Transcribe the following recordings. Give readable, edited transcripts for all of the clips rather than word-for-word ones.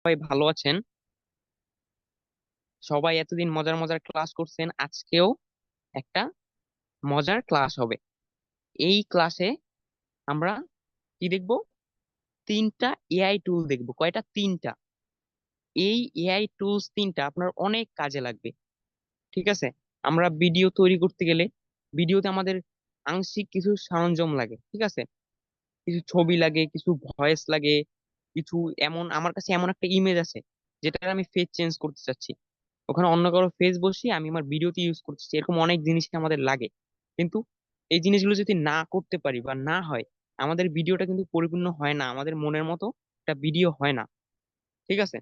সবাই ভালো আছেন? সবাই এতদিন মজার মজার ক্লাস করছেন, আজকেও একটা মজার ক্লাস হবে। এই ক্লাসে আমরা কি দেখব? তিনটা এআই টুল দেখব। কয়টা? তিনটা। এই এআই টুলস তিনটা আপনার অনেক কাজে লাগবে। ঠিক আছে? আমরা ভিডিও তৈরি করতে গেলে ভিডিওতে আমাদের আংশিক কিছু সরঞ্জাম লাগে, ঠিক আছে? কিছু ছবি লাগে, কিছু ভয়েস লাগে, কিছু আমার কাছে এমন একটা ইমেজ আছে যেটার আমি ফেস চেঞ্জ করতে চাচ্ছি, ওখানে অন্য কারো ফেস বসিয়ে আমি আমার ভিডিওতে ইউজ করতেছি। এরকম অনেক জিনিস আমাদের লাগে, কিন্তু এই জিনিসগুলো যদি না করতে পারি বা না হয়, আমাদের ভিডিওটা কিন্তু পরিপূর্ণ হয় না, আমাদের মনের মতো একটা ভিডিও হয় না। ঠিক আছে?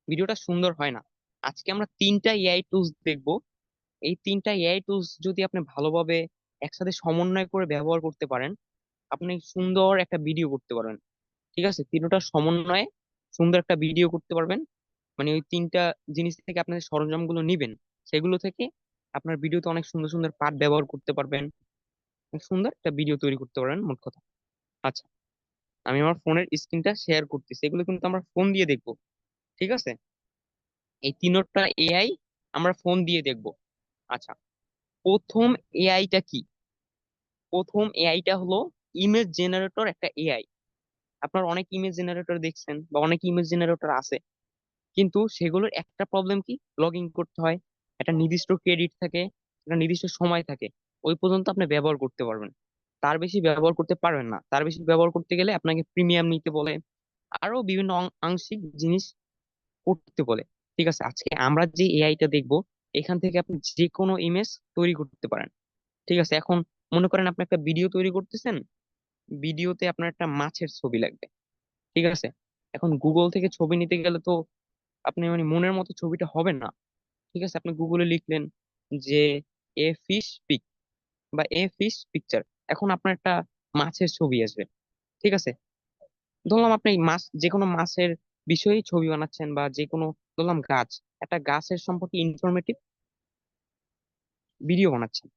ভিডিওটা সুন্দর হয় না। আজকে আমরা তিনটা এআই টুলস দেখবো। এই তিনটা এআই টুলস যদি আপনি ভালোভাবে একসাথে সমন্বয় করে ব্যবহার করতে পারেন, আপনি সুন্দর একটা ভিডিও করতে পারবেন। ঠিক আছে? তিনটা সমন্বয়ে সুন্দর একটা ভিডিও করতে পারবেন। মানে ওই তিনটা জিনিস থেকে আপনাদের সরঞ্জামগুলো নিবেন, সেগুলো থেকে আপনার ভিডিওতে অনেক সুন্দর সুন্দর পার্ট ব্যবহার করতে পারবেন, অনেক সুন্দর একটা ভিডিও তৈরি করতে পারবেন, মোট কথা। আচ্ছা, আমি আমার ফোনের স্ক্রিনটা শেয়ার করতেছি, এগুলো কিন্তু আমরা ফোন দিয়ে দেখবো। ঠিক আছে? এই তিনটা এআই আমরা ফোন দিয়ে দেখবো। আচ্ছা, প্রথম এআইটা কি? প্রথম এআইটা হলো ইমেজ জেনারেটর, একটা এআই। আপনার অনেক ইমেজ জেনারেটর দেখছেন বা অনেক ইমেজ জেনারেটর আছে, কিন্তু সেগুলোর একটা প্রবলেম কি? লগ ইন করতে হয়, একটা নির্দিষ্ট ক্রেডিট থাকে, একটা নির্দিষ্ট সময় থাকে, ওই পর্যন্ত আপনি ব্যবহার করতে পারবেন। তার বেশি ব্যবহার করতে পারবেন না। তার বেশি ব্যবহার করতে গেলে আপনাকে প্রিমিয়াম নিতে বলে, আরো বিভিন্ন আংশিক জিনিস করতে বলে। ঠিক আছে? আজকে আমরা যে এআইটা দেখবো, এখান থেকে আপনি যে কোনো ইমেজ তৈরি করতে পারেন। ঠিক আছে? এখন মনে করেন আপনি একটা ভিডিও তৈরি করতেছেন, ভিডিওতে আপনার একটা মাছের ছবি লাগবে। ঠিক আছে? এখন গুগল থেকে ছবি নিতে গেলে তো আপনি মানে মনের মতো ছবিটা হবে না। ঠিক আছে? আপনি গুগলে লিখলেন যে এ ফিশ পিক বা এ ফিশ পিকচার, এখন আপনার একটা মাছের ছবি আসবে। ঠিক আছে? ধরলাম আপনি মাছ, যে কোনো মাছের বিষয়ে ছবি বানাচ্ছেন, বা যে কোনো, ধরলাম গাছ, একটা গাছের সম্পর্কে ইনফরমেটিভ ভিডিও বানাচ্ছেন।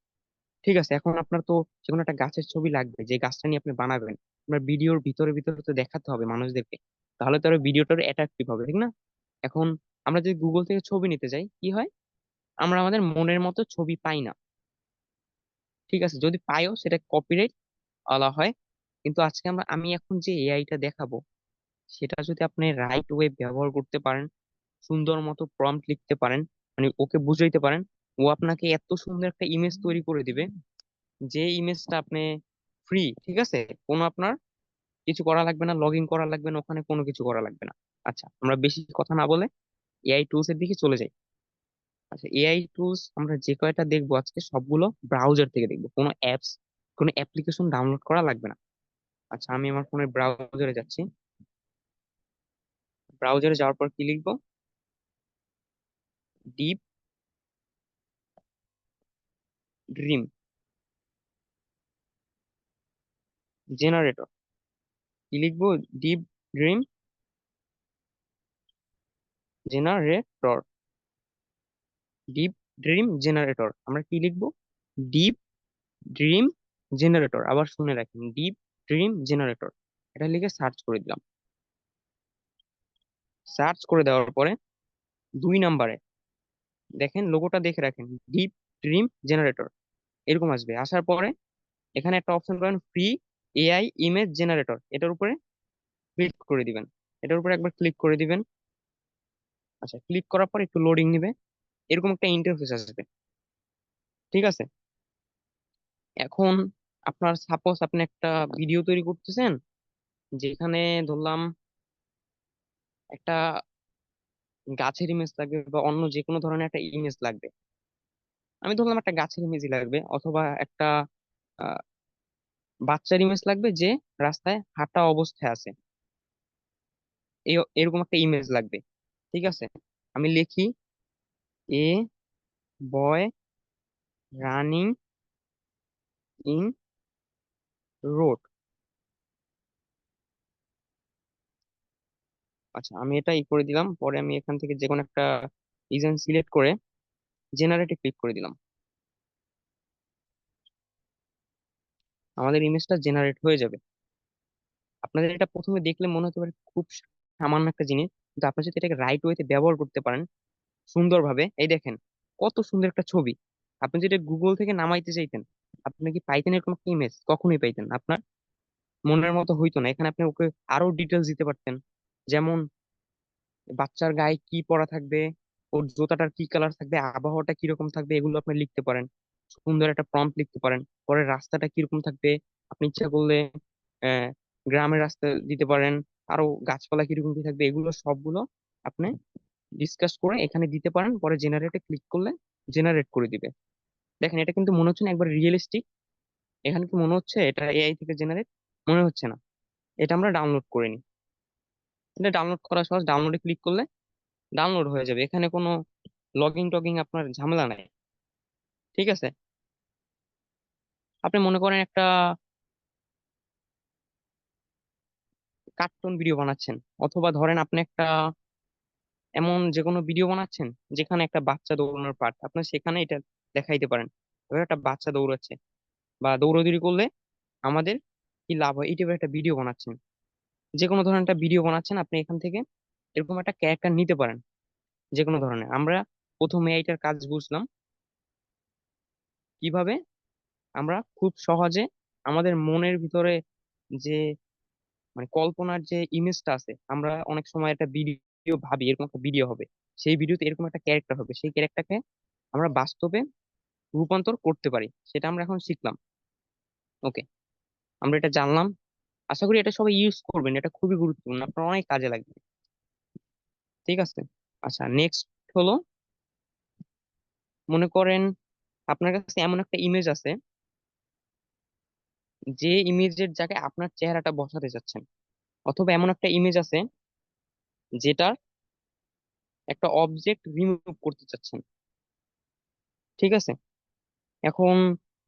ঠিক আছে? এখন আপনার তো যে কোনো একটা গাছের ছবি লাগবে, যে গাছটা নিয়ে আপনি বানাবেন। আপনার ভিডিওর ভিতরে ভিতরে তো দেখাতে হবে মানুষদেরকে, তাহলে তো ভিডিওটার অ্যাট্রাকটিভ হবে, ঠিক না? এখন আমরা যদি গুগল থেকে ছবি নিতে যাই, কি হয়? আমরা আমাদের মনের মতো ছবি পাই না। ঠিক আছে? যদি পাইও, সেটা কপিরাইট বলা হয়। কিন্তু আজকে আমি এখন যে এআইটা দেখাবো, সেটা যদি আপনি রাইট ওয়ে ব্যবহার করতে পারেন, সুন্দর মতো প্রম্পট লিখতে পারেন, মানে ওকে বুঝাইতে পারেন, ও আপনাকে এত সুন্দর একটা ইমেজ তৈরি করে দিবে, যে ইমেজটা আপনি ফ্রি। ঠিক আছে? কোনো আপনার কিছু করা লাগবে না, লগ ইন করা লাগবে না, ওখানে কোনো কিছু করা লাগবে না। আচ্ছা, আমরা বেশি কথা না বলে এআই টুলস এর দিকে চলে যাই। আচ্ছা, এআই টুলস আমরা যে কয়টা দেখবো আজকে, সবগুলো ব্রাউজার থেকে দেখবো, কোনো অ্যাপস, কোনো অ্যাপ্লিকেশন ডাউনলোড করা লাগবে না। আচ্ছা, আমি আমার ফোনের ব্রাউজারে যাচ্ছি। ব্রাউজারে যাওয়ার পর কি লিখবো? Deep dream generator. কি লিখবো? Deep dream generator. Deep dream generator, আমরা কি লিখবো? Deep dream generator. আবার শুনে রাখেন, ডিপ ড্রিম জেনারেটর। এটা লিখে সার্চ করে দিলাম। সার্চ করে দেওয়ার পরে 2 নাম্বারে দেখেন, লোগোটা দেখে রাখেন, ডিপ ড্রিম জেনারেটর, এরকম আসবে। আসার পরে এখানে একটা অপশন পাবেন, ফ্রি এআই ইমেজ জেনারেটর, এটার উপরে ক্লিক করে দিবেন। এটার উপরে একবার ক্লিক করে দিবেন। আচ্ছা, ক্লিক করার পর একটু লোডিং নিবে, এরকম একটা ইন্টারফেস আসবে। ঠিক আছে? এখন আপনার সাপোজ আপনি একটা ভিডিও তৈরি করতেছেন, যেখানে ধরলাম একটা গাছের ইমেজ লাগবে বা অন্য যে কোনো ধরনের একটা ইমেজ লাগবে। আমি ধরলাম একটা গাছের ইমেজই লাগবে, অথবা একটা আহ, বাচ্চার ইমেজ লাগবে যে রাস্তায় হাঁটা অবস্থায় আছে, এরকম একটা ইমেজ লাগবে। ঠিক আছে? আমি লিখি এ বয় রানিং ইন রোড। আচ্ছা, আমি এটা করে দিলাম। পরে আমি এখান থেকে যে কোনো একটা রিজন সিলেক্ট করে জেনারেটে ক্লিক করে দিলাম। আমাদের ইমেজটা জেনারেট হয়ে যাবে। আপনাদের এটা প্রথমে দেখলে মনে হতে পারে খুব সামান্য একটা জিনিস, কিন্তু আপনি যদি এটাকে রাইট ওয়েতে ব্যবহার করতে পারেন সুন্দরভাবে, এই দেখেন কত সুন্দর একটা ছবি। আপনি যেটা গুগল থেকে নামাইতে চাইতেন, আপনি কি পাইতেন এরকম একটা ইমেজ? কখনোই পাইতেন না। আপনার মনের মতো হইতো না। এখানে আপনি ওকে আরো ডিটেলস দিতে পারতেন, যেমন বাচ্চার গায়ে কি পরা থাকবে, ওর জুতাটার কি কালার থাকবে, আবহাওয়াটা কিরকম থাকবে, এগুলো আপনি লিখতে পারেন। সুন্দর একটা প্রম্পট লিখতে পারেন। পরে রাস্তাটা কিরকম থাকবে, আপনি ইচ্ছা করলে আহ গ্রামের রাস্তা দিতে পারেন। আরো গাছপালা কিরকম কি থাকবে, এগুলো সবগুলো আপনি ডিসকাস করে এখানে দিতে পারেন। পরে জেনারেটে ক্লিক করলে জেনারেট করে দিবে। দেখেন এটা কিন্তু মনে হচ্ছে না একবার রিয়েলিস্টিক? এখানে কি মনে হচ্ছে এটা এআই থেকে জেনারেট? মনে হচ্ছে না। এটা আমরা ডাউনলোড করে নিই। এটা ডাউনলোড করা সহজ, ডাউনলোডে ক্লিক করলে ডাউনলোড হয়ে যাবে। এখানে কোনো লগইন টগিং আপনার ঝামেলা নাই। ঠিক আছে? আপনি মনে করেন একটা কার্টুন ভিডিও বানাচ্ছেন, অথবা ধরেন আপনি একটা এমন যে কোনো ভিডিও বানাচ্ছেন যেখানে একটা বাচ্চা দৌড়ানোর পার্ট, আপনি সেখানে এটা দেখাইতে পারেন। এবার একটা বাচ্চা দৌড়াচ্ছে বা দৌড়াদৌড়ি করলে আমাদের কি লাভ হয়, এই টাইপের একটা ভিডিও বানাচ্ছেন। যে কোনো ধরনের একটা ভিডিও বানাচ্ছেন, আপনি এখান থেকে এরকম একটা ক্যারেক্টার নিতে পারেন। যে কোনো ধরনের। আমরা প্রথমে এইটার কাজ বুঝলাম কিভাবে আমরা খুব সহজে আমাদের মনের ভিতরে যে মানে কল্পনার যে ইমেজটা আছে, আমরা অনেক সময় একটা ভিডিও ভাবি এরকম একটা ভিডিও হবে, সেই ভিডিওতে এরকম একটা ক্যারেক্টার হবে, সেই ক্যারেক্টারকে আমরা বাস্তবে রূপান্তর করতে পারি। সেটা আমরা এখন শিখলাম। ওকে, আমরা এটা জানলাম। আশা করি এটা সবাই ইউজ করবেন, এটা খুবই গুরুত্বপূর্ণ, আপনার অনেক কাজে লাগবে। ঠিক আছে? আচ্ছা, নেক্সট হলো, মনে করেন আপনার কাছে এমন একটা ইমেজ আছে, যে ইমেজের জায়গায় আপনার চেহারাটা বসাতে চাচ্ছেন। অথবা এমন একটা ইমেজ আছে যেটার একটা অবজেক্ট রিমুভ করতে চাচ্ছেন। ঠিক আছে? এখন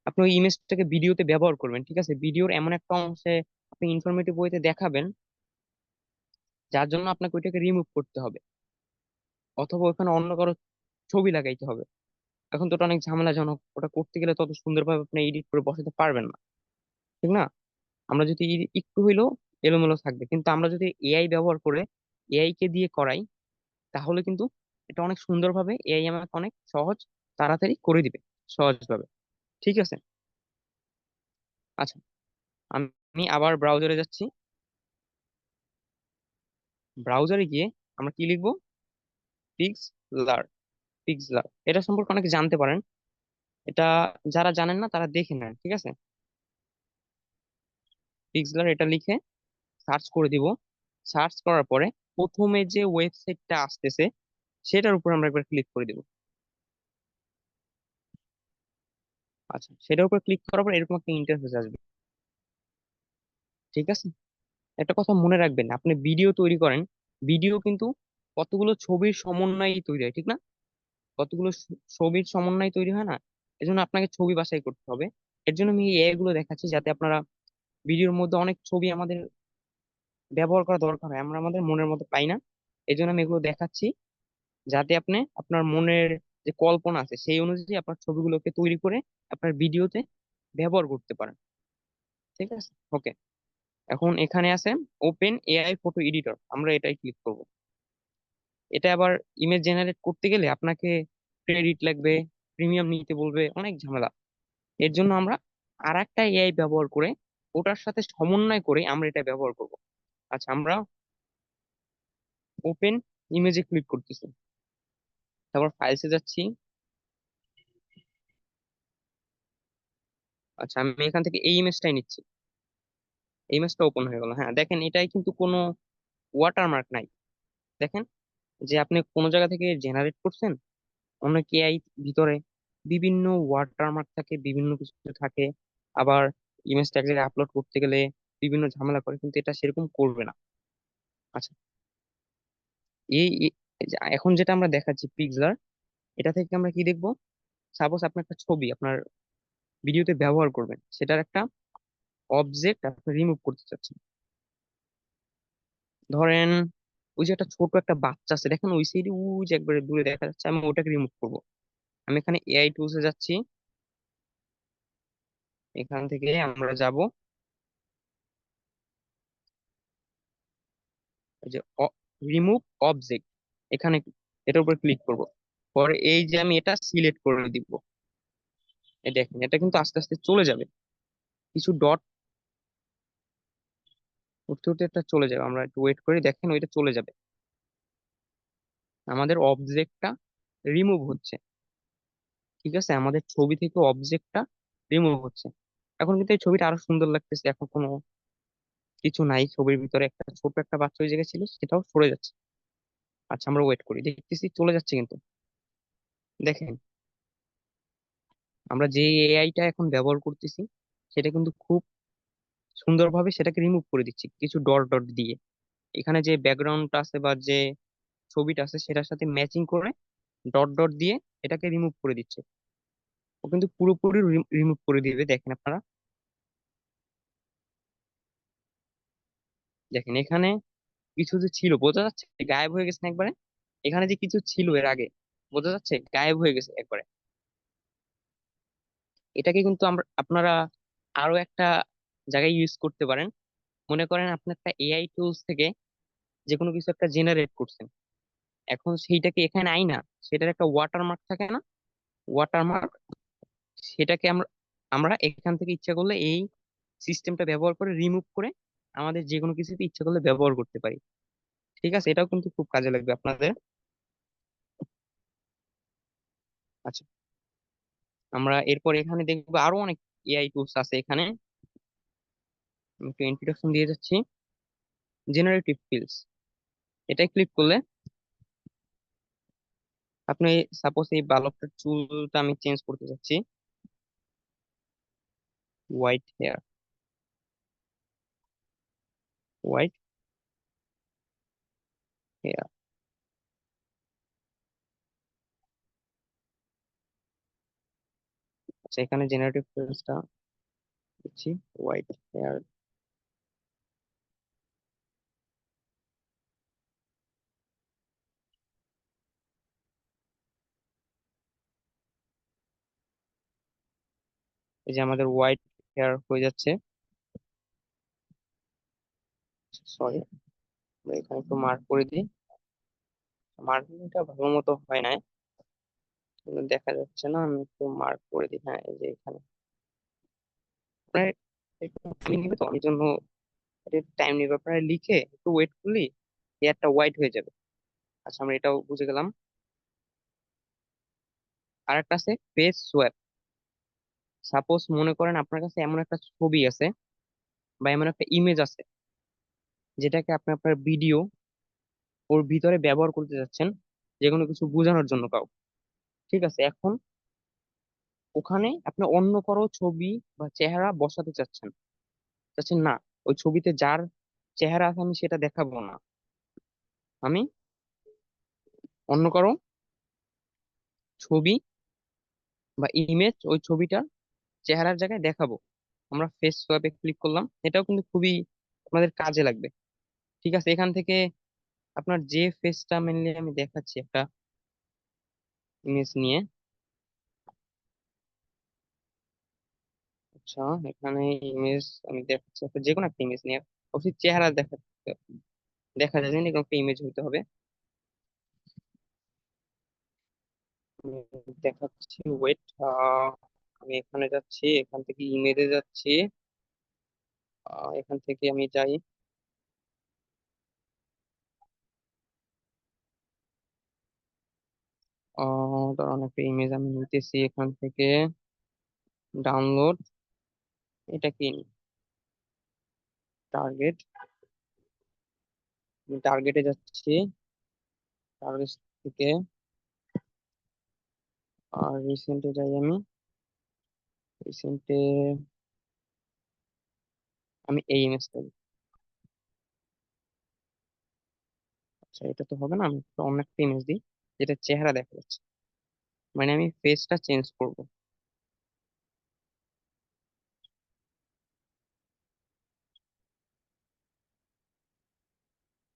আপনি ওই ইমেজটাকে ভিডিওতে ব্যবহার করবেন। ঠিক আছে? ভিডিওর এমন একটা অংশে আপনি ইনফরমেটিভ ওয়েতে দেখাবেন যার জন্য আপনাকে ওইটাকে রিমুভ করতে হবে, অথবা ওখানে অন্য কারো ছবি লাগাইতে হবে। এখন তো ওটা অনেক ঝামেলাজনক, ওটা করতে গেলে তত সুন্দরভাবে আপনি এডিট করে বসাতে পারবেন না। ঠিক না? আমরা যদি একটু হইলেও এলোমেলো থাকবে, কিন্তু আমরা যদি এআই ব্যবহার করে এআই কে দিয়ে করাই, তাহলে কিন্তু এটা অনেক সুন্দরভাবে এআই আমাকে অনেক সহজ, তাড়াতাড়ি করে দিবে, সহজভাবে। ঠিক আছে? আচ্ছা, আমি আবার ব্রাউজারে যাচ্ছি। ব্রাউজারে গিয়ে আমরা কি লিখবো? পিক্সলার। পিক্সলার এটা সম্পর্কে অনেকে জানতে পারেন। এটা যারা জানেন না তারা দেখে নেন। ঠিক আছে? পিক্সলার এটা লিখে সার্চ করে দিব। সার্চ করার পরে প্রথমে যে ওয়েবসাইটটা আসতেছে সেটার উপর আমরা একবার ক্লিক করে দিব। আচ্ছা, সেটার উপর ক্লিক করার পর এরকম একটা ইন্টারফেস আসবে। ঠিক আছে? একটা কথা মনে রাখবেন, আপনি ভিডিও তৈরি করেন, ভিডিও কিন্তু কতগুলো ছবির সমন্বয়ে তৈরি হয়, ঠিক না? কতগুলো ছবির সমন্বয়ে তৈরি হয় না? এজন্য আপনাকে ছবি বাছাই করতে হবে। এর জন্য আমি এই গুলো দেখাচ্ছি, যাতে আপনারা ভিডিওর মধ্যে অনেক ছবি আমাদের ব্যবহার করা দরকার হয়, আমরা আমাদের মনের মতো পাই না। এই জন্য আমি এগুলো দেখাচ্ছি, যাতে আপনি আপনার মনের যে কল্পনা আছে সেই অনুযায়ী আপনার ছবিগুলোকে তৈরি করে আপনার ভিডিওতে ব্যবহার করতে পারেন। ঠিক আছে? ওকে, এখন এখানে আছে ওপেন এআই ফটো এডিটর, আমরা এটাই ক্লিক করব। এটা আবার ইমেজ জেনারেট করতে গেলে আপনাকে ক্রেডিট লাগবে, প্রিমিয়াম নিতে বলবে, অনেক ঝামেলা। এর জন্য আমরা আর একটা এআই ব্যবহার করে ওটার সাথে সমন্বয় করে আমরা এটা ব্যবহার করব। আচ্ছা, আমরা ওপেন ইমেজে ক্লিক করতেছি, তারপর ফাইলসে যাচ্ছি। আচ্ছা, আমি এখান থেকে এই ইমেজটাই নিচ্ছি। এই ইমেজটা ওপেন হয়ে গেল। হ্যাঁ, দেখেন এটাই কিন্তু কোনো ওয়াটারমার্ক নাই। দেখেন যে আপনি কোনো জায়গা থেকে জেনারেট করছেন, অনেক এআই ভিতরে বিভিন্ন ওয়াটারমার্ক থাকে, বিভিন্ন কিছু থাকে। আবার ইমেজটা এক জায়গায় আপলোড করতে গেলে বিভিন্ন ঝামেলা করে, কিন্তু এটা সেরকম করবে না। আচ্ছা, এই যে এখন যেটা আমরা দেখাচ্ছি পিক্সলার, এটা থেকে আমরা কি দেখবো? সাপোজ আপনি একটা ছবি আপনার ভিডিওতে ব্যবহার করবেন, সেটার একটা অবজেক্ট আপনি রিমুভ করতে চাচ্ছেন। ধরেন ওই যে একটা ছোট একটা বাচ্চা আছে, দেখেন ওই সাইডে, ওই যে একবারে দূরে দেখা যাচ্ছে, আমি ওটাকে রিমুভ করবো। আমি এখানে এআই টুলসে যাচ্ছি। এখান থেকে আমরা যাব এই যে রিমুভ অবজেক্ট, এখানে এটার উপর ক্লিক করব। পরে এই যে আমি এটা সিলেক্ট করে দিব, এই দেখেন এটা কিন্তু আস্তে আস্তে চলে যাবে, কিছু ডট উঠতে উঠতে এটা চলে যাবে। আমরা একটু ওয়েট করি, দেখেন ওইটা চলে যাবে, আমাদের অবজেক্টটা রিমুভ হচ্ছে। ঠিক আছে, আমাদের ছবি থেকে অবজেক্টটা রিমুভ হচ্ছে। এখন কিন্তু এই ছবিটা আরো সুন্দর লাগতেছে, এখন কোনো কিছু নাই ছবির ভিতরে, একটা ছোট একটা বাচ্চা ওই জায়গায় ছিল সেটাও সরে যাচ্ছে। আচ্ছা আমরা ওয়েট করি, দেখতেছি চলে যাচ্ছে কিন্তু। দেখেন আমরা যে এআইটা এখন ব্যবহার করতেছি সেটা কিন্তু খুব সুন্দরভাবে সেটাকে রিমুভ করে দিচ্ছি কিছু ডট ডট দিয়ে। এখানে যে ব্যাকগ্রাউন্ডটা আছে বা যে ছবিটা আছে সেটার সাথে ম্যাচিং করে ডট ডট দিয়ে এটাকে রিমুভ করে দিচ্ছে। ও কিন্তু পুরোপুরি রিমুভ করে দিবে, দেখেন আপনারা। দেখেন এখানে কিছু যে ছিল বোঝা যাচ্ছে গায়েব হয়ে গেছে না একবারে। এখানে যে কিছু ছিল এর আগে বোঝা যাচ্ছে গায়েব হয়ে গেছে একবারে। এটাকে কিন্তু আমরা আপনারা আরো একটা জায়গায় ইউজ করতে পারেন। মনে করেন আপনি একটা এআই টুলস থেকে যে কোনো কিছু একটা জেনারেট করছেন, এখন সেইটাকে এখানে আই না, সেটার একটা ওয়াটারমার্ক থাকে না, ওয়াটারমার্ক, সেটাকে আমরা আমরা এখান থেকে ইচ্ছা করলে এই সিস্টেমটা ব্যবহার করে রিমুভ করে আমাদের যে কোনো কিছুতে ইচ্ছা করলে ব্যবহার করতে পারি। ঠিক আছে, এটাও কিন্তু খুব কাজে লাগবে আপনাদের। আচ্ছা আমরা এরপর এখানে দেখবো আরো অনেক এআই টুলস আছে এখানে। আমি একটু ইন্ট্রোডাকশন দিয়ে যাচ্ছি। জেনারেটিভ ফিল্ডস, এটাই ক্লিক করলে আপনি সাপোজ এই বালকটার চুলটা আমি চেঞ্জ করতে চাচ্ছি, হোয়াইট হেয়ার, হোয়াইট হেয়ার। আচ্ছা এখানে জেনারেটিভ ফিল্ডসটা দিচ্ছি হোয়াইট হেয়ার। এই যে আমাদের হোয়াইট হেয়ার হয়ে যাচ্ছে। সরি, এখানে একটু মার্ক করে দিই, মার্কিংটা ভালো মতো হয় না, কিন্তু দেখা যাচ্ছে না, আমি একটু মার্ক করে দিই। হ্যাঁ এই যে এখানে আপনার একটু time নিবে তো এই জন্য টাইম নিবে, আপনারা লিখে একটু ওয়েট করলি হেয়ারটা হোয়াইট হয়ে যাবে। আচ্ছা আমরা এটাও বুঝে গেলাম। আর একটা আছে ফেস সোয়াপ। সাপোজ মনে করেন আপনার কাছে এমন একটা ছবি আছে বা এমন একটা ইমেজ আছে যেটাকে আপনি আপনার ভিডিও ওর ভিতরে ব্যবহার করতে যাচ্ছেন যে কোনো কিছু বোঝানোর জন্য কাউ। ঠিক আছে, এখন ওখানে আপনি অন্য কারো ছবি বা চেহারা বসাতে চাচ্ছেন, চাচ্ছেন না ওই ছবিতে যার চেহারা আছে আমি সেটা দেখাবো না, আমি অন্য কারো ছবি বা ইমেজ ওই ছবিটা চেহারার জায়গায় দেখাবো। আমরা ফেস সোয়াপে ক্লিক করলাম, এটাও কিন্তু খুবই আমাদের কাজে লাগবে। ঠিক আছে, এখান থেকে আপনার যে ফেসটা মেনলি আমি দেখাচ্ছি একটা ইমেজ নিয়ে। আচ্ছা এখানে ইমেজ আমি দেখাচ্ছি একটা যে কোনো একটা ইমেজ নিয়ে, অবশ্যই চেহারা দেখা দেখা যায় না, এরকম একটা ইমেজ হতে হবে। আমি দেখাচ্ছি ওয়েট, আমি এখানে যাচ্ছি, এখান থেকে ইমেজে যাচ্ছি, এখান থেকে আমি যাই, ধরুন একটা ইমেজ আমি নিতেছি এখান থেকে, ডাউনলোড, এটা কি টার্গেট, আমি টার্গেটে যাচ্ছি, টার্গেট থেকে আর রিসেন্টে যাই আমি, রিসেন্টে আমি এই ইমেজটা, আচ্ছা এটা তো হবে না, আমি একটু অন্য একটা ইমেজ দিই যেটা চেহারা দেখা যাচ্ছে, মানে আমি ফেসটা চেঞ্জ করব।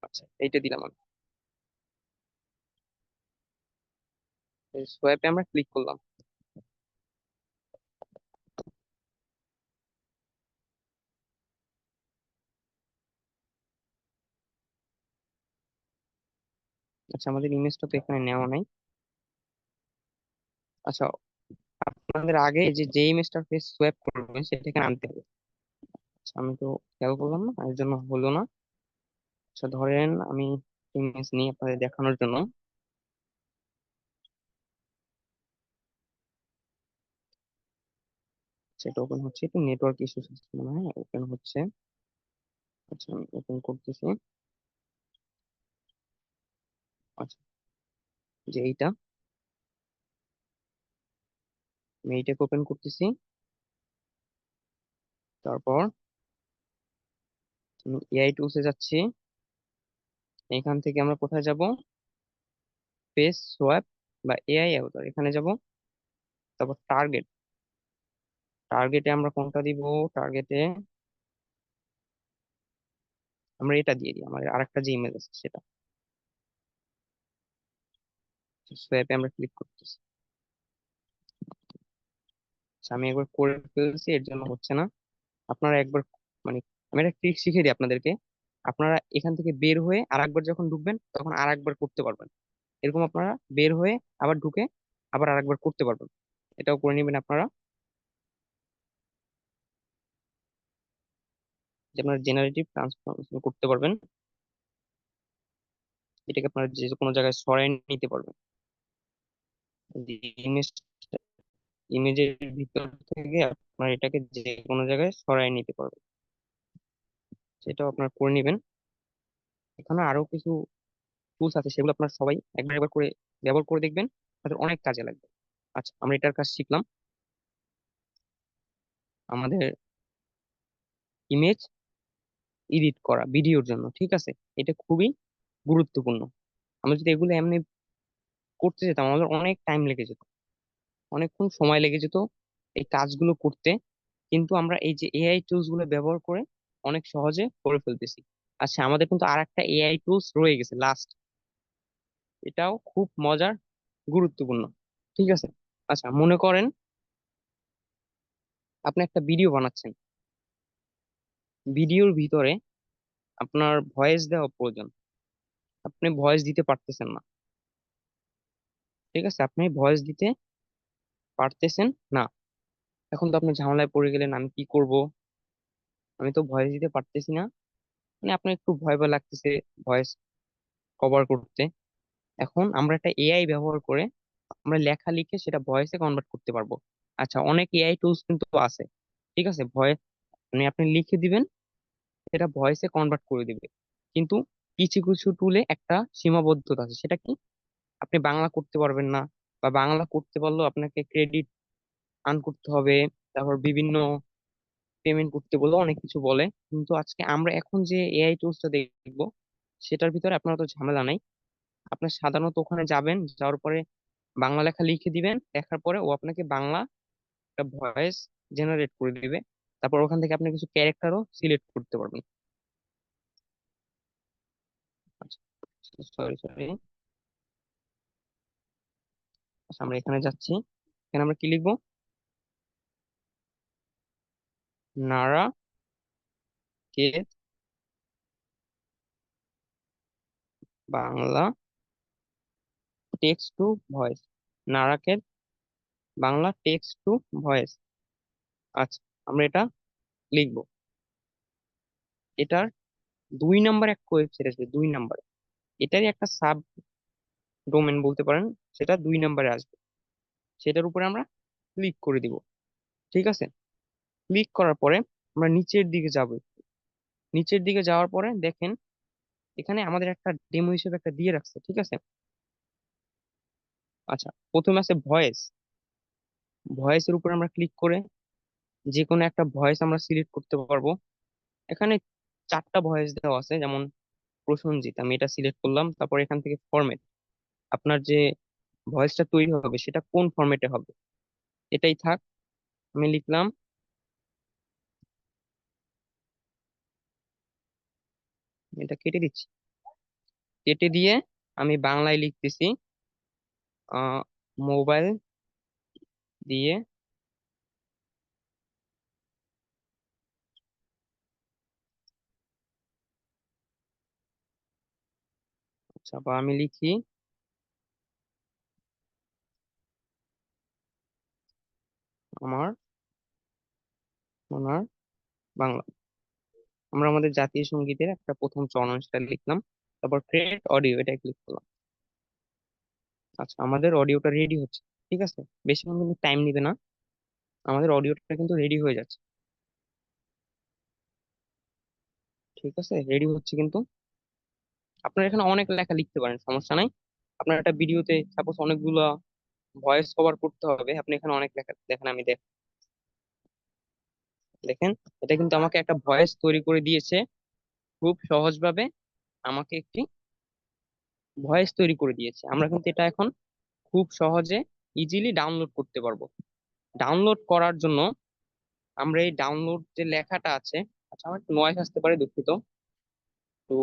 আচ্ছা এইটা দিলাম আমি, সোয়াইপে আমরা ক্লিক করলাম। আচ্ছা, আমাদের ইমেজটা তো এখানে নেওয়া নাই। আচ্ছা, আপনাদের আগে যে ইমেজটার ফেস সোয়াপ করবেন সেটা এখানে আনতে হবে। আচ্ছা, আমি তো খেয়াল করলাম না, এর জন্য হলো না। আচ্ছা, ধরেন আমি ইমেজ নিই আপনাদের দেখানোর জন্য। সেটা ওপেন হচ্ছে, একটু নেটওয়ার্ক ইস্যু মনে হয়, ওপেন হচ্ছে। আচ্ছা, আমি ওপেন করতেছি। আচ্ছা, যে এইটা, আমি এইটাকে ওপেন করতেছি। তারপর আমি এআই টুলসে যাচ্ছি। এখান থেকে আমরা কোথায় যাব? ফেস সোয়াপ বা এআই অ্যাভাটার, এখানে যাব। তারপর টার্গেট, টার্গেটে আমরা কোনটা দিব? টার্গেটে আমরা এটা দিয়ে দিই, আমার আরেকটা যে ইমেজ আছে সেটা। সোয়াপে আমরা ক্লিক করতেছি। আচ্ছা, আমি একবার করে ফেলছি, এর জন্য হচ্ছে না। আপনারা একবার, মানে আমি একটা ট্রিক শিখিয়ে দিই আপনাদেরকে। আপনারা এখান থেকে বের হয়ে আরেকবার যখন ঢুকবেন তখন আরেকবার করতে পারবেন। এরকম আপনারা বের হয়ে আবার ঢুকে আবার আরেকবার করতে পারবেন। এটাও করে নেবেন আপনারা, যে আপনারা জেনারেটিভ ট্রান্সফরমেশন করতে পারবেন। এটাকে আপনারা যে কোনো জায়গায় সরাই নিতে পারবেন। ইমেজ, ইমেজের ভিতর থেকে আপনারা এটাকে যে কোনো জায়গায় সরাই নিতে পারবেন। সেটাও আপনারা করে নেবেন। এখানে আরো কিছু টুলস আছে, সেগুলো আপনারা সবাই একবার একবার করে ব্যবহার করে দেখবেন, তাদের অনেক কাজে লাগবে। আচ্ছা, আমরা এটার কাজ শিখলাম। আমাদের ইমেজ এডিট করা ভিডিওর জন্য, ঠিক আছে? এটা খুবই গুরুত্বপূর্ণ। আমরা যদি এগুলো এমনি করতে যেতাম আমাদের অনেক টাইম লেগে যেত, অনেকক্ষণ সময় লেগে যেত এই কাজগুলো করতে। কিন্তু আমরা এই যে এআই টুলস গুলো ব্যবহার করে অনেক সহজে করে ফেলতেছি। আচ্ছা, আমাদের কিন্তু আর একটা এআই টুলস রয়ে গেছে লাস্ট, এটাও খুব মজার, গুরুত্বপূর্ণ, ঠিক আছে? আচ্ছা, মনে করেন আপনি একটা ভিডিও বানাচ্ছেন, ভিডিওর ভিতরে আপনার ভয়েস দেওয়া প্রয়োজন, আপনি ভয়েস দিতে পারতেছেন না, ঠিক আছে? আপনি ভয়েস দিতে পারতেছেন না। এখন তো আপনি ঝামেলায় পড়ে গেলেন, আমি কি করব? আমি তো ভয়েস দিতে পারতেছি না। মানে আপনার একটু ভয় ভয় লাগতেছে ভয়েস কভার করতে। এখন আমরা একটা এআই ব্যবহার করে আমরা লেখা লিখে সেটা ভয়েসে কনভার্ট করতে পারবো। আচ্ছা, অনেক এআই টুলস কিন্তু আছে, ঠিক আছে? ভয়েস মানে আপনি লিখে দিবেন, সেটা ভয়েসে কনভার্ট করে দিবে। কিন্তু কিছু কিছু টুলে একটা সীমাবদ্ধতা আছে, সেটা কি? আপনি বাংলা করতে পারবেন না, বা বাংলা করতে পারলেও আপনাকে ক্রেডিট আর্ন করতে হবে। তারপর বিভিন্ন পেমেন্ট করতে বলেও অনেক কিছু বলে। কিন্তু আজকে আমরা এখন যে এআই টুলসটা দেখবো সেটার ভিতরে আপনার তো ঝামেলা নাই। আপনি সাধারণত ওখানে যাবেন, যাওয়ার পরে বাংলা লেখা লিখে দিবেন, লেখার পরে ও আপনাকে বাংলা একটা ভয়েস জেনারেট করে দিবে। তারপর ওখান থেকে আপনি কিছু ক্যারেক্টারও সিলেক্ট করতে পারবেন। আচ্ছা, সরি সরি। আচ্ছা, আমরা এখানে যাচ্ছি। এখানে আমরা কি লিখবো? Narakeet Bangla text to voice, Narakeet Bangla text to voice. আচ্ছা, আমরা এটা লিখবো। এটার 2 নাম্বার এক ওয়েবসাইট আসবে, 2 নাম্বার, এটারই একটা সাব ডোমেন বলতে পারেন, সেটা 2 নাম্বারে আসবে। সেটার উপরে আমরা ক্লিক করে দিব, ঠিক আছে? ক্লিক করার পরে আমরা নিচের দিকে যাব। নিচের দিকে যাওয়ার পরে দেখেন এখানে আমাদের একটা ডেমো হিসেবে একটা দিয়ে রাখছে, ঠিক আছে? আচ্ছা, প্রথমে আছে ভয়েস। ভয়েসের উপরে আমরা ক্লিক করে যে কোনো একটা ভয়েস আমরা সিলেক্ট করতে পারবো। এখানে 4টা ভয়েস দেওয়া আছে, যেমন প্রসেনজিৎ, আমি এটা সিলেক্ট করলাম। তারপর এখান থেকে ফরম্যাট, আপনার যে ভয়েসটা তৈরি হবে সেটা কোন ফরম্যাটে হবে এটাই থাক। আমি লিখলাম, এটা কেটে দিচ্ছি। কেটে দিয়ে আমি বাংলায় লিখতেছি, মোবাইল দিয়ে। আচ্ছা, বা আমি লিখি আমার সোনার বাংলা। আমরা আমাদের জাতীয় সঙ্গীতের একটা প্রথম চরণ সেটা লিখলাম, তারপর ক্রিয়েট অডিও এটা ক্লিক করলাম। আচ্ছা, আমাদের অডিওটা রেডি হচ্ছে। ঠিক আছে, বেশিক্ষণ কিন্তু টাইম নিবে না, আমাদের অডিওটা কিন্তু রেডি হয়ে যাচ্ছে। ঠিক আছে, রেডি হচ্ছে কিন্তু। আপনারা এখানে অনেক লেখা লিখতে পারেন, সমস্যা নাই। আপনার একটা ভিডিওতে সাপোজ অনেকগুলো ভয়েস কভার করতে হবে, আপনি এখানে অনেক লেখা দেখেন, আমি দেখেন, এটা কিন্তু আমাকে একটা ভয়েস তৈরি করে দিয়েছে খুব সহজভাবে। আমাকে একটি ভয়েস তৈরি করে দিয়েছে, আমরা কিন্তু এটা এখন খুব সহজে ইজিলি ডাউনলোড করতে পারবো। ডাউনলোড করার জন্য আমরা এই ডাউনলোড যে লেখাটা আছে, আচ্ছা আমার একটু নয়েজ আসতে পারে, দুঃখিত। তো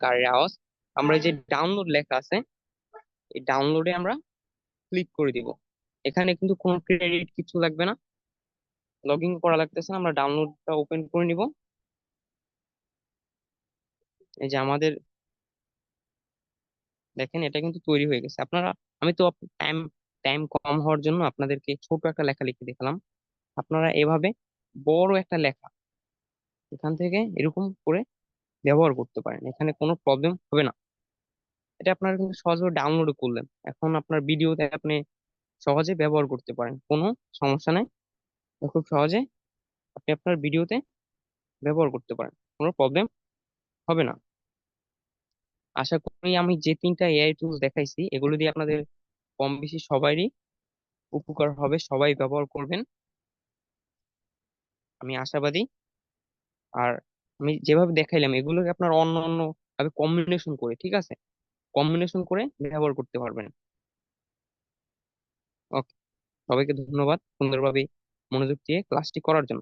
কারের আওয়াজ, আমরা এই যে ডাউনলোড লেখা আছে, এই ডাউনলোডে আমরা ক্লিক করে দিব। এখানে কিন্তু কোনো ক্রেডিট কিছু লাগবে না, লগ ইন করা লাগতেছে না, আমরা ডাউনলোডটা ওপেন করে নিব। এই যে আমাদের দেখেন, এটা কিন্তু তৈরি হয়ে গেছে। আপনারা, আমি তো টাইম টাইম কম হওয়ার জন্য আপনাদেরকে ছোট একটা লেখা লিখে দেখালাম। আপনারা এভাবে বড় একটা লেখা এখান থেকে এরকম করে ব্যবহার করতে পারেন, এখানে কোনো প্রবলেম হবে না। এটা আপনারা কিন্তু সহজে ডাউনলোড করলেন, এখন আপনার ভিডিওতে আপনি সহজে ব্যবহার করতে পারেন, কোনো সমস্যা নেই। খুব সহজে আপনি আপনার ভিডিওতে ব্যবহার করতে পারেন, কোনো প্রবলেম হবে না। আশা করি আমি যে তিনটা এআই টুলস দেখাইছি এগুলো দিয়ে আপনাদের কম বেশি সবারই উপকার হবে, সবাই ব্যবহার করবেন, আমি আশাবাদী। আর আমি যেভাবে দেখাইলাম এগুলোকে আপনার অন্য অন্য ভাবে কম্বিনেশন করে, ঠিক আছে, কম্বিনেশন করে ব্যবহার করতে পারবেন। ওকে, সবাইকে ধন্যবাদ সুন্দরভাবে মনোযোগ দিয়ে ক্লাসটি করার জন্য।